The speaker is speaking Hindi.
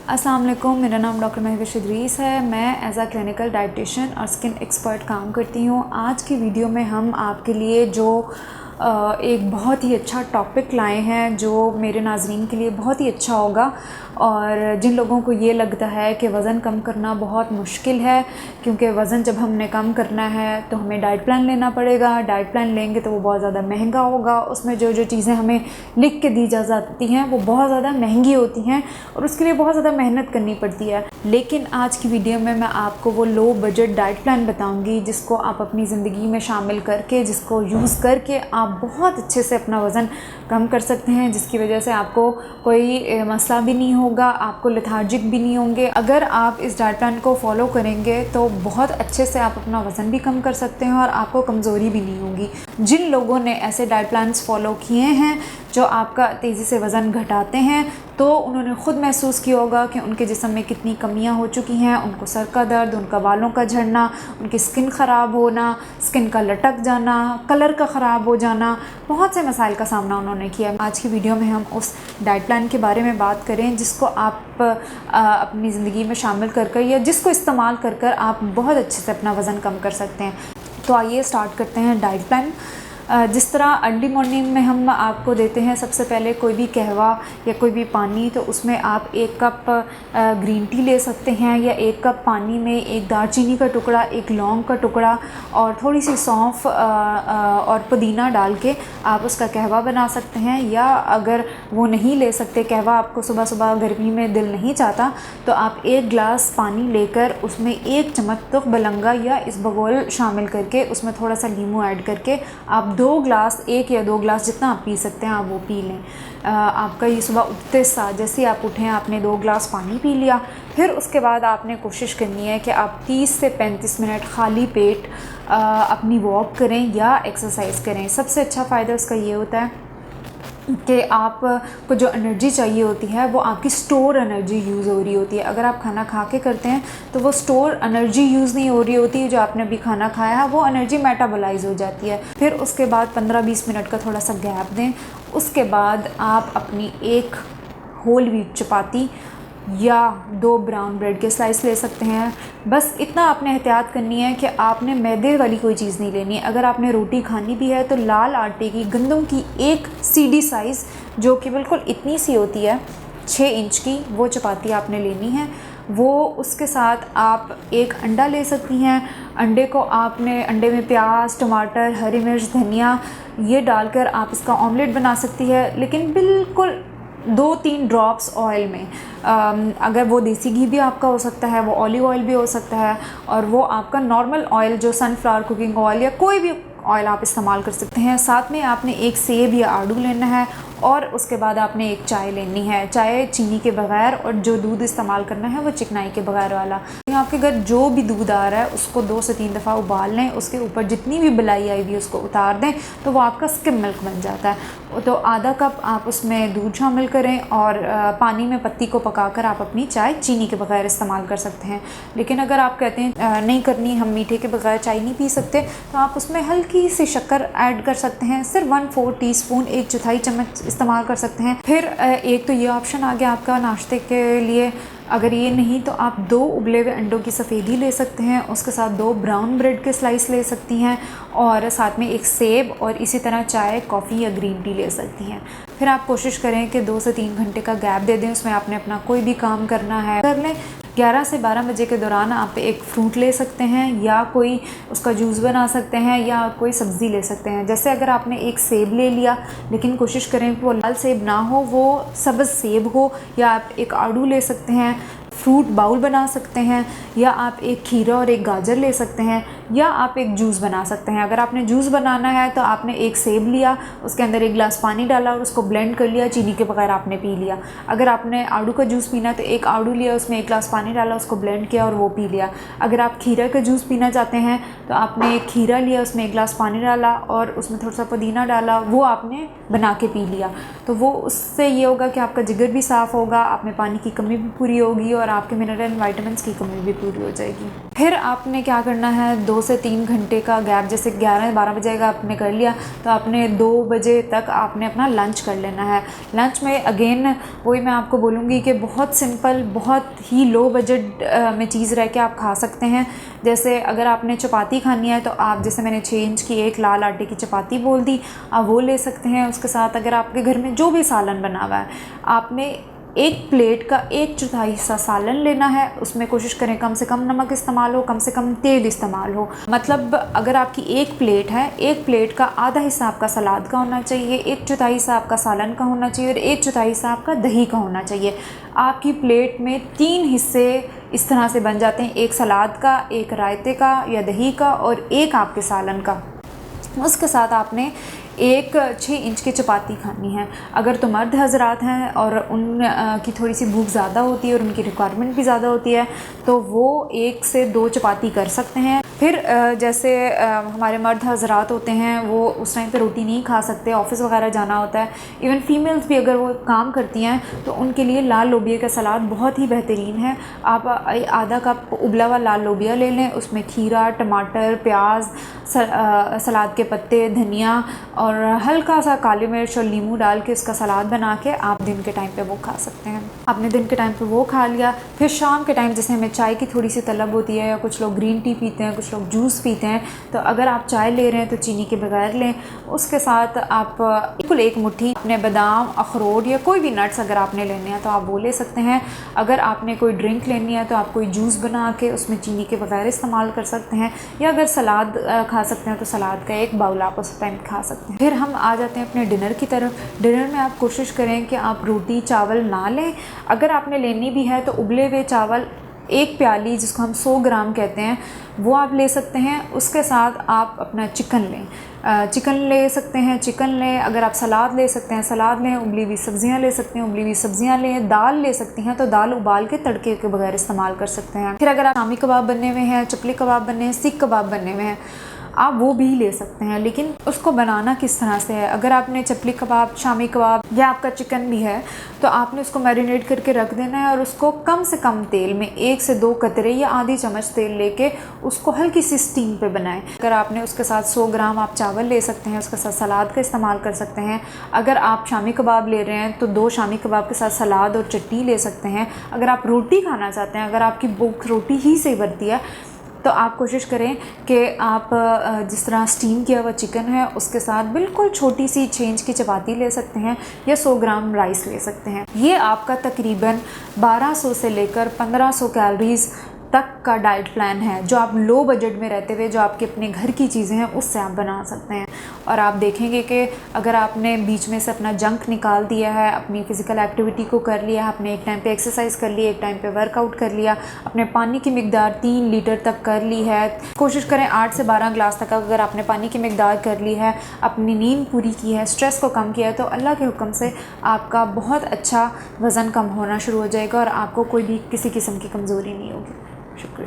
अस्सलाम वालेकुम, मेरा नाम डॉक्टर महविश इदरीस है। मैं एज अ क्लिनिकल डाइटिशियन और स्किन एक्सपर्ट काम करती हूँ। आज की वीडियो में हम आपके लिए जो एक बहुत ही अच्छा टॉपिक लाए हैं जो मेरे नाज़रीन के लिए बहुत ही अच्छा होगा। और जिन लोगों को ये लगता है कि वज़न कम करना बहुत मुश्किल है, क्योंकि वज़न जब हमने कम करना है तो हमें डाइट प्लान लेना पड़ेगा। डाइट प्लान लेंगे तो वो बहुत ज़्यादा महंगा होगा। उसमें जो जो चीज़ें हमें लिख के दी जाती हैं वो बहुत ज़्यादा महंगी होती हैं और उसके लिए बहुत ज़्यादा मेहनत करनी पड़ती है। लेकिन आज की वीडियो में मैं आपको वो लो बजट डाइट प्लान बताऊँगी जिसको आप अपनी ज़िंदगी में शामिल करके, जिसको यूज़ करके आप बहुत अच्छे से अपना वज़न कम कर सकते हैं, जिसकी वजह से आपको कोई मसला भी नहीं होगा, आपको लेथार्जिक भी नहीं होंगे। अगर आप इस डाइट प्लान को फॉलो करेंगे तो बहुत अच्छे से आप अपना वज़न भी कम कर सकते हैं और आपको कमज़ोरी भी नहीं होगी। जिन लोगों ने ऐसे डाइट प्लान्स फॉलो किए हैं जो आपका तेज़ी से वज़न घटाते हैं, तो उन्होंने ख़ुद महसूस किया होगा कि उनके जिस्म में कितनी कमियां हो चुकी हैं। उनको सर का दर्द, उनका बालों का झड़ना, उनकी स्किन ख़राब होना, स्किन का लटक जाना, कलर का ख़राब हो जाना, बहुत से मसाइल का सामना उन्होंने किया। आज की वीडियो में हम उस डाइट प्लान के बारे में बात करें जिसको आप अपनी ज़िंदगी में शामिल कर या जिसको इस्तेमाल कर आप बहुत अच्छे से अपना वज़न कम कर सकते हैं। तो आइए स्टार्ट करते हैं डाइट प्लान। जिस तरह अर्ली मॉर्निंग में हम आपको देते हैं सबसे पहले कोई भी कहवा या कोई भी पानी, तो उसमें आप 1 कप ग्रीन टी ले सकते हैं, या 1 कप पानी में 1 दालचीनी का टुकड़ा, 1 लौंग का टुकड़ा और थोड़ी सी सौंफ और पुदीना डाल के आप उसका कहवा बना सकते हैं। या अगर वो नहीं ले सकते कहवा, आपको सुबह सुबह गर्मी में दिल नहीं चाहता, तो आप 1 गिलास पानी लेकर उसमें 1 चम्मच तुख बलंगा या इसबगोल शामिल करके उसमें थोड़ा सा नींबू ऐड करके आप 2 गिलास, 1 या 2 गिलास जितना आप पी सकते हैं आप वो पी लें। आपका ये सुबह उठते साथ जैसे ही आप उठें आपने 2 गिलास पानी पी लिया। फिर उसके बाद आपने कोशिश करनी है कि आप 30 से 35 मिनट खाली पेट अपनी वॉक करें या एक्सरसाइज करें। सबसे अच्छा फ़ायदा उसका ये होता है कि आपको जो एनर्जी चाहिए होती है वो आपकी स्टोर एनर्जी यूज़ हो रही होती है। अगर आप खाना खा के करते हैं तो वो स्टोर एनर्जी यूज़ नहीं हो रही होती है, जो आपने अभी खाना खाया है वो एनर्जी मेटाबोलाइज हो जाती है। फिर उसके बाद 15-20 मिनट का थोड़ा सा गैप दें। उसके बाद आप अपनी 1 होल व्हीट चपाती या 2 ब्राउन ब्रेड के स्लाइस ले सकते हैं। बस इतना आपने एहतियात करनी है कि आपने मैदे वाली कोई चीज़ नहीं लेनी है। अगर आपने रोटी खानी भी है तो लाल आटे की, गंदम की 1 सीडी साइज़ जो कि बिल्कुल इतनी सी होती है 6 इंच की, वो चपाती आपने लेनी है। वो उसके साथ आप 1 अंडा ले सकती हैं। अंडे में प्याज, टमाटर, हरी मिर्च, धनिया ये डालकर आप इसका ऑमलेट बना सकती है, लेकिन बिल्कुल 2-3 ड्रॉप्स ऑयल में। अगर वो देसी घी भी आपका हो सकता है, वो ऑलिव ऑयल भी हो सकता है, और वो आपका नॉर्मल ऑयल जो सनफ्लावर कुकिंग ऑयल या कोई भी ऑयल आप इस्तेमाल कर सकते हैं। साथ में आपने 1 सेब या आड़ू लेना है और उसके बाद आपने 1 चाय लेनी है। चाय चीनी के बगैर, और जो दूध इस्तेमाल करना है वो चिकनाई के बगैर वाला। आपके घर जो भी दूध आ रहा है उसको 2 से 3 दफ़ा उबाल लें, उसके ऊपर जितनी भी बलाई आई हुई उसको उतार दें, तो वो आपका स्किम मिल्क बन जाता है। तो आधा कप आप उसमें दूध शामिल करें और पानी में पत्ती को पकाकर आप अपनी चाय चीनी के बगैर इस्तेमाल कर सकते हैं। लेकिन अगर आप कहते हैं नहीं करनी, हम मीठे के बगैर चाय नहीं पी सकते, तो आप उसमें हल्की सी शक्कर ऐड कर सकते हैं। सिर्फ 1/4 टीस्पून, 1/4 चम्मच इस्तेमाल कर सकते हैं। फिर एक तो ये ऑप्शन आ गया आपका नाश्ते के लिए। अगर ये नहीं तो आप 2 उबले हुए अंडों की सफ़ेदी ले सकते हैं, उसके साथ 2 ब्राउन ब्रेड के स्लाइस ले सकती हैं और साथ में 1 सेब, और इसी तरह चाय, कॉफ़ी या ग्रीन टी ले सकती हैं। फिर आप कोशिश करें कि 2 से 3 घंटे का गैप दे दें, उसमें आपने अपना कोई भी काम करना है कर लें। 11 से 12 बजे के दौरान आप 1 फ्रूट ले सकते हैं या कोई उसका जूस बना सकते हैं या कोई सब्ज़ी ले सकते हैं। जैसे अगर आपने 1 सेब ले लिया, लेकिन कोशिश करें कि वो लाल सेब ना हो, वो सब्ज़ सेब हो, या आप 1 आड़ू ले सकते हैं, फ्रूट बाउल बना सकते हैं, या आप 1 खीरा और 1 गाजर ले सकते हैं, या आप 1 जूस बना सकते हैं। अगर आपने जूस बनाना है तो आपने 1 सेब लिया, उसके अंदर 1 गिलास पानी डाला और उसको ब्लेंड कर लिया, चीनी के बगैर आपने पी लिया। अगर आपने आड़ू का जूस पीना है तो 1 आड़ू लिया, उसमें 1 गिलास पानी डाला, उसको ब्लेंड किया और वो पी लिया। अगर आप खीरा का जूस पीना चाहते हैं तो आपने 1 खीरा लिया, उसमें 1 गिलास पानी डाला और उसमें थोड़ा सा पुदीना डाला, वो आपने बना के पी लिया। तो वो उससे ये होगा कि आपका जिगर भी साफ़ होगा, आप में पानी की कमी भी पूरी होगी और आपके मिनरल एंड विटामिन्स की कमी भी पूरी हो जाएगी। फिर आपने क्या करना है, 2 2 से 3 घंटे का गैप, जैसे 11-12 बजे का आपने कर लिया तो आपने 2 बजे तक आपने अपना लंच कर लेना है। लंच में अगेन वही मैं आपको बोलूँगी कि बहुत सिंपल, बहुत ही लो बजट में चीज़ रह के आप खा सकते हैं। जैसे अगर आपने चपाती खानी है तो आप, जैसे मैंने चेंज की, एक लाल आटे की चपाती बोल दी, आप वो ले सकते हैं। उसके साथ अगर आपके घर में जो भी सालन बना हुआ है, आपने एक प्लेट का 1/4 हिस्सा सालन लेना है। उसमें कोशिश करें कम से कम नमक इस्तेमाल हो, कम से कम तेल इस्तेमाल हो। मतलब अगर आपकी एक प्लेट है, एक प्लेट का आधा हिस्सा आपका सलाद का होना चाहिए, 1/4 हिस्सा आपका सालन का होना चाहिए और 1/4 हिस्सा आपका दही का होना चाहिए। आपकी प्लेट में 3 हिस्से इस तरह से बन जाते हैं, एक सलाद का, एक रायते का या दही का और एक आपके सालन का। उसके साथ आपने एक 6 इंच की चपाती खानी है। अगर तो मर्द हजरात हैं और उन की थोड़ी सी भूख ज़्यादा होती है और उनकी रिक्वायरमेंट भी ज़्यादा होती है तो वो 1 से 2 चपाती कर सकते हैं। फिर जैसे हमारे मर्द हजरात होते हैं वो उस टाइम पे रोटी नहीं खा सकते, ऑफ़िस वगैरह जाना होता है। इवन फीमेल्स भी अगर वो काम करती हैं तो उनके लिए लाल लोबिया का सलाद बहुत ही बेहतरीन है। आप आधा कप उबला हुआ लाल लोबिया ले लें, उसमें खीरा, टमाटर, प्याज, सलाद के पत्ते, धनिया और हल्का सा काली मिर्च और नींबू डाल के उसका सलाद बना के आप दिन के टाइम पे वो खा सकते हैं। आपने दिन के टाइम पे वो खा लिया। फिर शाम के टाइम जैसे हमें चाय की थोड़ी सी तलब होती है या कुछ लोग ग्रीन टी पीते हैं, कुछ लोग जूस पीते हैं, तो अगर आप चाय ले रहे हैं तो चीनी के बगैर लें। उसके साथ आप बिल्कुल 1 मुट्ठी अपने बादाम, अखरोट या कोई भी नट्स अगर आपने लेने हैं तो आप वो ले सकते हैं। अगर आपने कोई ड्रिंक लेनी है तो आप कोई जूस बना के उसमें चीनी के बगैर इस्तेमाल कर सकते हैं, या अगर सलाद खा सकते हैं तो सलाद का 1 बाउल आप उस टाइम खा सकते हैं। फिर हम आ जाते हैं अपने डिनर की तरफ। डिनर में आप कोशिश करें कि आप रोटी चावल ना लें। अगर आपने लेनी भी है तो उबले हुए चावल 1 प्याली, जिसको हम 100 ग्राम कहते हैं, वो आप ले सकते हैं। उसके साथ आप अपना चिकन लें, चिकन ले सकते हैं, चिकन लें। अगर आप सलाद ले सकते हैं सलाद लें, उबली हुई सब्जियां ले सकते हैं, उबली हुई सब्जियां लें। दाल ले सकती हैं तो दाल उबाल के तड़के के बगैर इस्तेमाल कर सकते हैं। फिर अगर आप शामी कबाब बनने में हैं, चपली कबाब बनने हैं, सीख कबाब बनने में हैं, आप वो भी ले सकते हैं। लेकिन उसको बनाना किस तरह से है, अगर आपने चपली कबाब, शामी कबाब या आपका चिकन भी है तो आपने उसको मैरिनेट करके रख देना है और उसको कम से कम तेल में 1 से 2 कतरे या आधी चम्मच तेल लेके उसको हल्की सी स्टीम पे बनाएं। अगर आपने उसके साथ 100 ग्राम आप चावल ले सकते हैं, उसके साथ सलाद का इस्तेमाल कर सकते हैं। अगर आप शामी कबाब ले रहे हैं तो 2 शामी कबाब के साथ सलाद और चटनी ले सकते हैं। अगर आप रोटी खाना चाहते हैं, अगर आपकी भूख रोटी ही से भरती है तो आप कोशिश करें कि आप जिस तरह स्टीम किया हुआ चिकन है उसके साथ बिल्कुल छोटी सी 6 इंच की चपाती ले सकते हैं या 100 ग्राम राइस ले सकते हैं। ये आपका तकरीबन 1200 से लेकर 1500 कैलोरीज़ तक का डाइट प्लान है जो आप लो बजट में रहते हुए, जो आपके अपने घर की चीज़ें हैं उससे आप बना सकते हैं। और आप देखेंगे कि अगर आपने बीच में से अपना जंक निकाल दिया है, अपनी फ़िज़िकल एक्टिविटी को कर लिया, आपने एक टाइम पे एक्सरसाइज कर ली, एक टाइम पे वर्कआउट कर लिया, अपने पानी की मिकदार 3 लीटर तक कर ली है, कोशिश करें 8 से 12 गिलास तक अगर आपने पानी की मिकदार कर ली है, अपनी नींद पूरी की है, स्ट्रेस को कम किया है, तो अल्लाह के हुक्म से आपका बहुत अच्छा वज़न कम होना शुरू हो जाएगा और आपको कोई भी किसी किस्म की कमज़ोरी नहीं होगी। शुक्रिया।